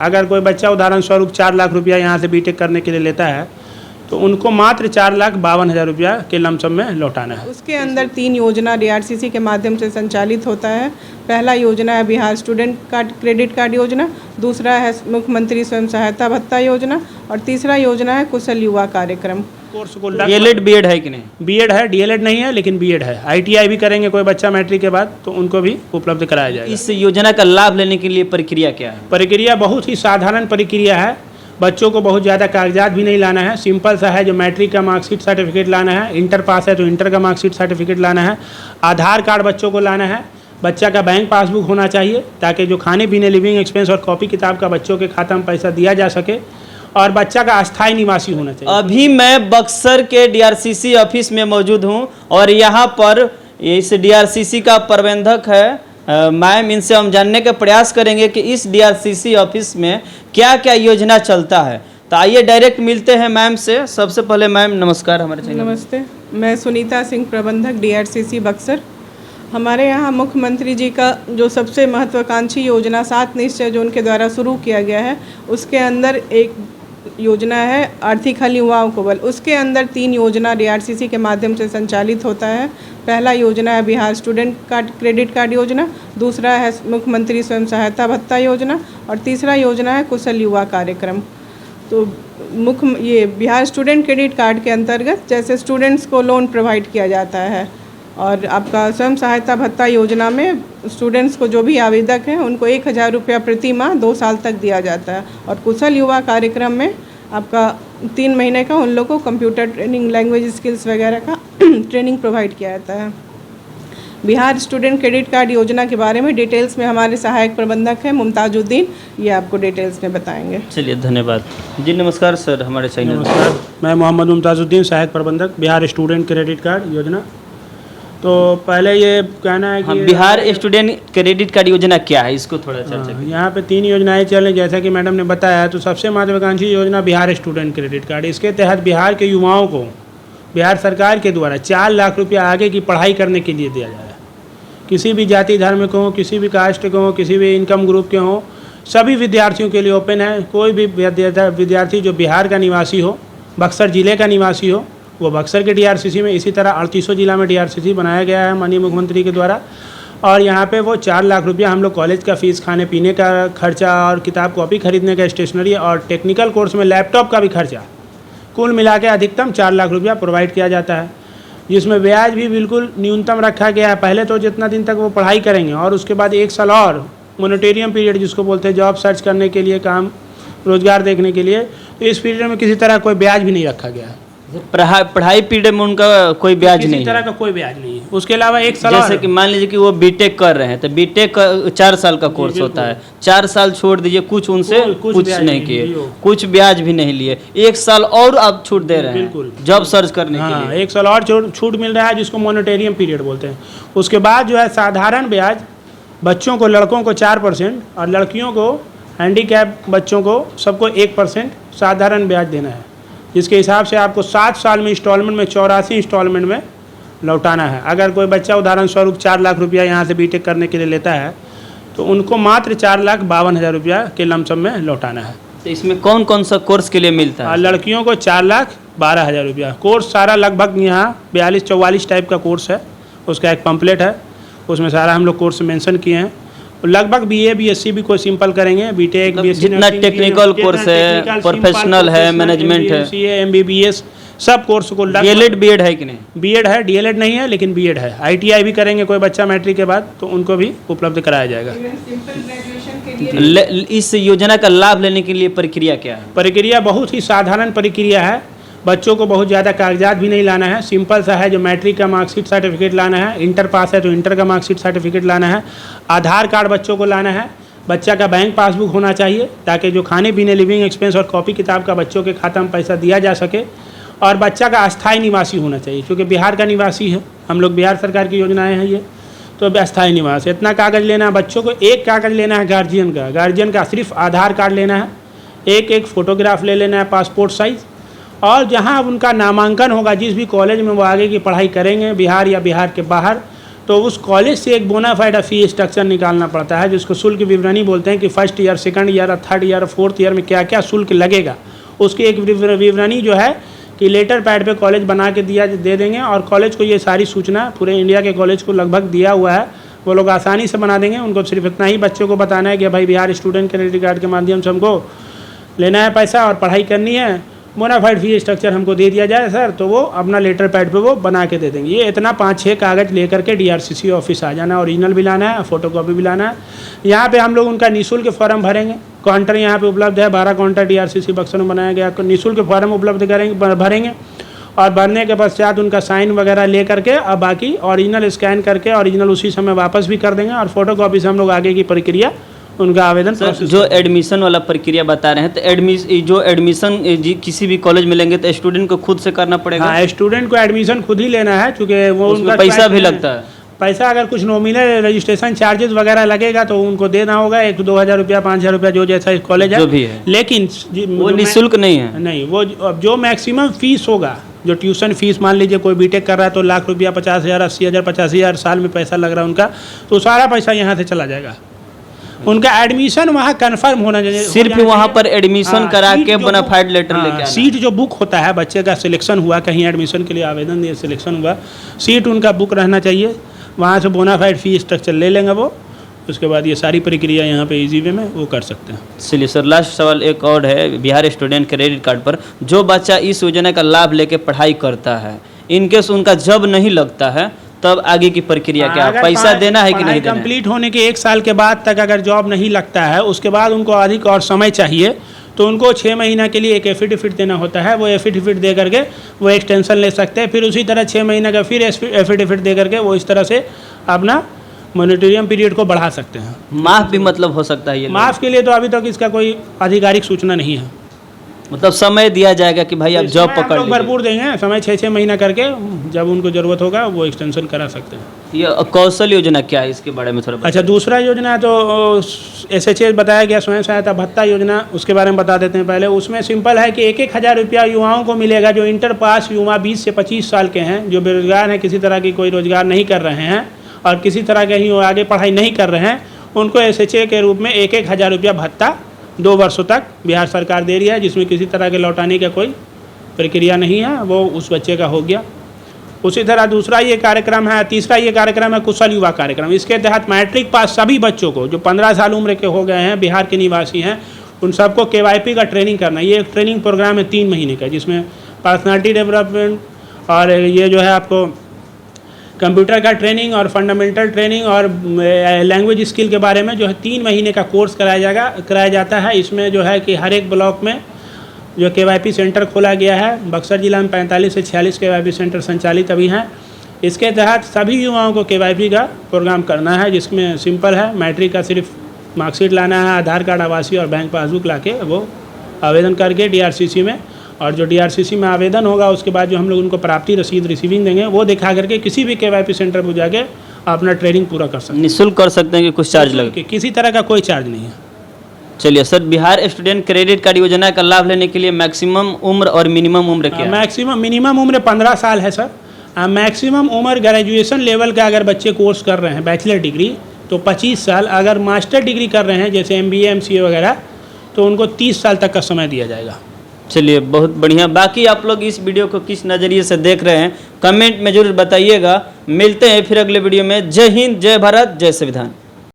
अगर कोई बच्चा उदाहरण स्वरूप 4 लाख रुपया यहाँ से बीटेक करने के लिए लेता है तो उनको मात्र 4,52,000 रुपया के लमसम में लौटाना है। उसके अंदर 3 योजना DRCC के माध्यम से संचालित होता है। पहला योजना है बिहार स्टूडेंट क्रेडिट कार्ड योजना, दूसरा है मुख्यमंत्री स्वयं सहायता भत्ता योजना और तीसरा योजना है कुशल युवा कार्यक्रम। कोर्स को DLED BEd है कि नहीं? BEd है, DLED नहीं है लेकिन BEd है। ITI भी करेंगे कोई बच्चा मैट्रिक के बाद तो उनको भी उपलब्ध कराया जाएगा। इस योजना का लाभ लेने के लिए प्रक्रिया क्या है? प्रक्रिया बहुत ही साधारण प्रक्रिया है। बच्चों को बहुत ज़्यादा कागजात भी नहीं लाना है, सिंपल सा है। जो मैट्रिक का मार्कशीट सर्टिफिकेट लाना है, इंटर पास है तो इंटर का मार्कशीट सर्टिफिकेट लाना है, आधार कार्ड बच्चों को लाना है, बच्चा का बैंक पासबुक होना चाहिए ताकि जो खाने पीने लिविंग एक्सपेंस और कॉपी किताब का बच्चों के खाता में पैसा दिया जा सके, और बच्चा का अस्थायी निवासी होना चाहिए। अभी मैं बक्सर के DRCC ऑफिस में मौजूद हूं और यहाँ पर इस DRCC का प्रबंधक है मैम, इनसे हम जानने का प्रयास करेंगे कि इस DRCC ऑफिस में क्या क्या योजना चलता है। तो आइए डायरेक्ट मिलते हैं मैम से। सबसे पहले मैम नमस्कार हमारे चैनल। नमस्ते, मैं सुनीता सिंह, प्रबंधक DRCC बक्सर। हमारे यहाँ मुख्यमंत्री जी का जो सबसे महत्वाकांक्षी योजना 7 निश्चय जो उनके द्वारा शुरू किया गया है, उसके अंदर एक योजना है आर्थिक हल युवाओं को बल। उसके अंदर 3 योजना DRCC के माध्यम से संचालित होता है। पहला योजना है बिहार स्टूडेंट क्रेडिट कार्ड योजना, दूसरा है मुख्यमंत्री स्वयं सहायता भत्ता योजना और तीसरा योजना है कुशल युवा कार्यक्रम। तो ये बिहार स्टूडेंट क्रेडिट कार्ड के अंतर्गत जैसे स्टूडेंट्स को लोन प्रोवाइड किया जाता है, और आपका स्वयं सहायता भत्ता योजना में स्टूडेंट्स को जो भी आवेदक हैं उनको 1,000 रुपया प्रति माह 2 साल तक दिया जाता है। और कुशल युवा कार्यक्रम में आपका 3 महीने का उन लोगों को कंप्यूटर ट्रेनिंग, लैंग्वेज स्किल्स वगैरह का ट्रेनिंग प्रोवाइड किया जाता है। बिहार स्टूडेंट क्रेडिट कार्ड योजना के बारे में डिटेल्स में हमारे सहायक प्रबंधक हैं मुमताजुद्दीन, ये आपको डिटेल्स में बताएंगे। चलिए धन्यवाद जी। नमस्कार सर हमारे चैनल। नमस्कार, मैं मोहम्मद मुमताजुद्दीन, सहायक प्रबंधक बिहार स्टूडेंट क्रेडिट कार्ड योजना। तो पहले ये कहना है कि बिहार स्टूडेंट क्रेडिट कार्ड योजना क्या है, इसको थोड़ा चर्चा करें। यहाँ पे 3 योजनाएं चल रही, जैसा कि मैडम ने बताया। तो सबसे महत्वाकांक्षी योजना बिहार स्टूडेंट क्रेडिट कार्ड। इसके तहत बिहार के युवाओं को बिहार सरकार के द्वारा 4 लाख रुपया आगे की पढ़ाई करने के लिए दिया जा रहा है। किसी भी जाति धर्म के हों, किसी भी कास्ट के हों, किसी भी इनकम ग्रुप के हों, सभी विद्यार्थियों के लिए ओपन है। कोई भी विद्यार्थी जो बिहार का निवासी हो, बक्सर ज़िले का निवासी हो, वो बक्सर के DRCC में, इसी तरह 38 जिला में DRCC बनाया गया है माननीय मुख्यमंत्री के द्वारा। और यहाँ पे वो 4 लाख रुपया हम लोग कॉलेज का फ़ीस, खाने पीने का खर्चा और किताब कॉपी खरीदने का, स्टेशनरी और टेक्निकल कोर्स में लैपटॉप का भी खर्चा, कुल मिला के अधिकतम 4 लाख रुपया प्रोवाइड किया जाता है। जिसमें ब्याज भी बिल्कुल न्यूनतम रखा गया है। पहले तो जितना दिन तक वो पढ़ाई करेंगे और उसके बाद 1 साल और मोनेटेरियम पीरियड जिसको बोलते हैं, जॉब सर्च करने के लिए, काम रोजगार देखने के लिए, तो इस पीरियड में किसी तरह कोई ब्याज भी नहीं रखा गया है। पढ़ाई पीरियड में उनका कोई ब्याज नहीं, किसी तरह का कोई ब्याज नहीं है। उसके अलावा 1 साल, जैसे कि मान लीजिए कि वो बीटेक कर रहे हैं तो बीटेक 4 साल का कोर्स होता है, 4 साल छोड़ दीजिए, कुछ उनसे कुछ नहीं किए, कुछ ब्याज भी नहीं लिए, 1 साल और आप छूट दे रहे हैं जॉब सर्च करने के लिए। 1 साल और छूट मिल रहा है जिसको मोनेटेरियम पीरियड बोलते हैं। उसके बाद जो है साधारण ब्याज बच्चों को, लड़कों को 4% और लड़कियों को, हैंडीकैप बच्चों को, सबको 1% साधारण ब्याज देना है, जिसके हिसाब से आपको 7 साल में इंस्टॉलमेंट में 84 इंस्टॉलमेंट में लौटाना है। अगर कोई बच्चा उदाहरण स्वरूप 4 लाख रुपया यहाँ से बीटेक करने के लिए लेता है तो उनको मात्र 4,52,000 रुपया के लमसम में लौटाना है। तो इसमें कौन कौन सा कोर्स के लिए मिलता है? लड़कियों को 4,12,000 रुपया। कोर्स सारा लगभग यहाँ 42-44 टाइप का कोर्स है, उसका एक पम्पलेट है, उसमें सारा हम लोग कोर्स मेंशन किए हैं। लगभग BA BSc भी कोई सिंपल करेंगे, बीटेक BSc, जितना टेक्निकल कोर्स है, प्रोफेशनल है, मैनेजमेंट है, CA MBBS सब कोर्स को। DLED BEd है कि नहीं? BEd है, DLED नहीं है लेकिन BEd है। ITI भी करेंगे कोई बच्चा मैट्रिक के बाद तो उनको भी उपलब्ध कराया जाएगा। इस योजना का लाभ लेने के लिए प्रक्रिया क्या है? प्रक्रिया बहुत ही साधारण प्रक्रिया है। बच्चों को बहुत ज़्यादा कागजात भी नहीं लाना है, सिंपल सा है। जो मैट्रिक का मार्कशीट सर्टिफिकेट लाना है, इंटर पास है तो इंटर का मार्कशीट सर्टिफिकेट लाना है, आधार कार्ड बच्चों को लाना है, बच्चा का बैंक पासबुक होना चाहिए ताकि जो खाने पीने लिविंग एक्सपेंस और कॉपी किताब का बच्चों के खाता में पैसा दिया जा सके, और बच्चा का अस्थायी निवासी होना चाहिए क्योंकि बिहार का निवासी है। हम लोग बिहार सरकार की योजनाएँ हैं ये, तो अस्थायी निवास। इतना कागज़ लेना है बच्चों को। एक कागज़ लेना है गार्जियन का सिर्फ आधार कार्ड लेना है, एक फ़ोटोग्राफ ले लेना है पासपोर्ट साइज़, और जहां उनका नामांकन होगा जिस भी कॉलेज में वो आगे की पढ़ाई करेंगे, बिहार या बिहार के बाहर, तो उस कॉलेज से एक बोनाफाइड फी स्ट्रक्चर निकालना पड़ता है, जिसको शुल्क विवरणी बोलते हैं कि first year, second year, third year, fourth year में क्या क्या शुल्क लगेगा, उसकी एक विवरणी जो है कि लेटर पैड पे कॉलेज बना के दे देंगे। और कॉलेज को ये सारी सूचना पूरे इंडिया के कॉलेज को लगभग दिया हुआ है, वो लोग आसानी से बना देंगे। उनको सिर्फ इतना ही बच्चों को बताना है कि भाई बिहार स्टूडेंट क्रेडिट कार्ड के माध्यम से हमको लेना है पैसा और पढ़ाई करनी है, बोनाफाइड फी स्ट्रक्चर हमको दे दिया जाए सर, तो वो अपना लेटर पैड पे वो बना के दे देंगे। ये इतना 5-6 कागज़ लेकर के DRCC ऑफिस आ जाना है, ओरिजिनल भी लाना है, फोटोकॉपी भी लाना है। यहाँ पे हम लोग उनका निःशुल्क फॉर्म भरेंगे, काउंटर यहाँ पे उपलब्ध है, 12 काउंटर DRCC बक्सर में बनाया गया, निःशुल्क फॉर्म उपलब्ध भरेंगे और भरने के पश्चात उनका साइन वगैरह ले करके अब बाकी ओरिजिनल स्कैन करके ओरिजिनल उसी समय वापस भी कर देंगे और फोटोकॉपी से हम लोग आगे की प्रक्रिया उनका आवेदन जो एडमिशन वाला प्रक्रिया बता रहे हैं, तो जो एडमिशन किसी भी कॉलेज में लेंगे तो स्टूडेंट को खुद से करना पड़ेगा। हाँ, स्टूडेंट को एडमिशन खुद ही लेना है, क्योंकि वो उनका पैसा भी लगता है। पैसा अगर कुछ नॉमिनल रजिस्ट्रेशन चार्जेस वगैरह लगेगा तो उनको देना होगा, 1-2 हज़ार रुपया, 5 हज़ार रुपया, जो जैसा कॉलेज जो भी है, लेकिन वो निःशुल्क नहीं है। नहीं, वो जो मैक्सिमम फीस होगा, जो ट्यूशन फीस मान लीजिए कोई बीटेक कर रहा है तो लाख रुपया, 50,000, 80,000, 85,000 साल में पैसा लग रहा है उनका, तो सारा पैसा यहाँ से चला जाएगा। उनका एडमिशन वहाँ कंफर्म होना चाहिए, सिर्फ वहाँ पर एडमिशन करा के बोनाफाइड लेटर लेके सीट जो बुक होता है, बच्चे का सिलेक्शन हुआ, कहीं एडमिशन के लिए आवेदन दिए, सिलेक्शन हुआ, सीट उनका बुक रहना चाहिए, वहाँ से बोनाफाइड फी स्ट्रक्चर ले लेंगे वो, उसके बाद ये सारी प्रक्रिया यहाँ पे इजी वे में वो कर सकते हैं। चलिए सर, लास्ट सवाल एक और है बिहार स्टूडेंट क्रेडिट कार्ड पर। जो बच्चा इस योजना का लाभ लेके पढ़ाई करता है, इनकेस उनका जब नहीं लगता है तब आगे की प्रक्रिया क्या है? पैसा देना है कि नहीं देना? कंप्लीट होने के 1 साल के बाद तक अगर जॉब नहीं लगता है, उसके बाद उनको अधिक और समय चाहिए, तो उनको 6 महीना के लिए एक एफिडेविट देना होता है। वो एफिडेविट दे करके वो एक्सटेंशन ले सकते हैं, फिर उसी तरह 6 महीने का फिर एफिडेविट दे करके वो इस तरह से अपना मॉनिटरियम पीरियड को बढ़ा सकते हैं। माफ़ भी मतलब हो सकता है ये? माफ़ के लिए तो अभी तक इसका कोई आधिकारिक सूचना नहीं है, मतलब समय दिया जाएगा कि भाई आप जॉब पकड़ लीजिए। भरपूर देंगे समय, 6-6 महीना करके, जब उनको ज़रूरत होगा वो एक्सटेंशन करा सकते हैं। ये कौशल योजना क्या है, इसके बारे में थोड़ा? अच्छा, दूसरा योजना तो SHA बताया गया, स्वयं सहायता भत्ता योजना, उसके बारे में बता देते हैं पहले। उसमें सिंपल है कि 1-1 हज़ार रुपया युवाओं को मिलेगा, जो इंटर पास युवा 20 से 25 साल के हैं, जो बेरोजगार हैं, किसी तरह की कोई रोजगार नहीं कर रहे हैं और किसी तरह के ही आगे पढ़ाई नहीं कर रहे हैं, उनको SHA के रूप में 1-1 हज़ार रुपया भत्ता 2 वर्षों तक बिहार सरकार दे रही है, जिसमें किसी तरह के लौटाने का कोई प्रक्रिया नहीं है, वो उस बच्चे का हो गया। उसी तरह दूसरा ये कार्यक्रम है, तीसरा ये कार्यक्रम है कुशल युवा कार्यक्रम। इसके तहत मैट्रिक पास सभी बच्चों को जो 15 साल उम्र के हो गए हैं, बिहार के निवासी हैं, उन सबको KYP का ट्रेनिंग करना। ये एक ट्रेनिंग प्रोग्राम है 3 महीने का, जिसमें पर्सनालिटी डेवलपमेंट और ये जो है आपको कंप्यूटर का ट्रेनिंग और फंडामेंटल ट्रेनिंग और लैंग्वेज स्किल के बारे में जो है 3 महीने का कोर्स कराया जाता है। इसमें जो है कि हर एक ब्लॉक में जो KYP सेंटर खोला गया है, बक्सर जिला में 45 से 46 KYP सेंटर संचालित अभी हैं। इसके तहत सभी युवाओं को KYP का प्रोग्राम करना है, जिसमें सिंपल है, मैट्रिक का सिर्फ मार्कशीट लाना है, आधार कार्ड, आवासीय और बैंक पासबुक लाके वो आवेदन करके DRCC में, और जो DRCC में आवेदन होगा उसके बाद जो हम लोग उनको प्राप्ति रसीद रिसीविंग देंगे, वो दिखा करके किसी भी KYP सेंटर पर जाके अपना ट्रेनिंग पूरा कर सकते हैं। निःशुल्क कर सकते हैं कि कुछ चार्ज लगे? किसी तरह का कोई चार्ज नहीं है। चलिए sir, Bihar student credit card योजना का लाभ लेने के लिए मैक्सिमम उम्र और मिनिमम उम्र क्या है? मिनिमम उम्र 15 साल है सर। मैक्सिमम उम्र ग्रेजुएशन लेवल का अगर बच्चे कोर्स कर रहे हैं, बैचलर डिग्री, तो 25 साल। अगर मास्टर डिग्री कर रहे हैं जैसे MBA MCA वगैरह, तो उनको 30 साल तक का समय दिया जाएगा। चलिए, बहुत बढ़िया। बाकी आप लोग इस वीडियो को किस नज़रिए से देख रहे हैं कमेंट में जरूर बताइएगा। मिलते हैं फिर अगले वीडियो में। जय हिंद, जय भारत, जय संविधान।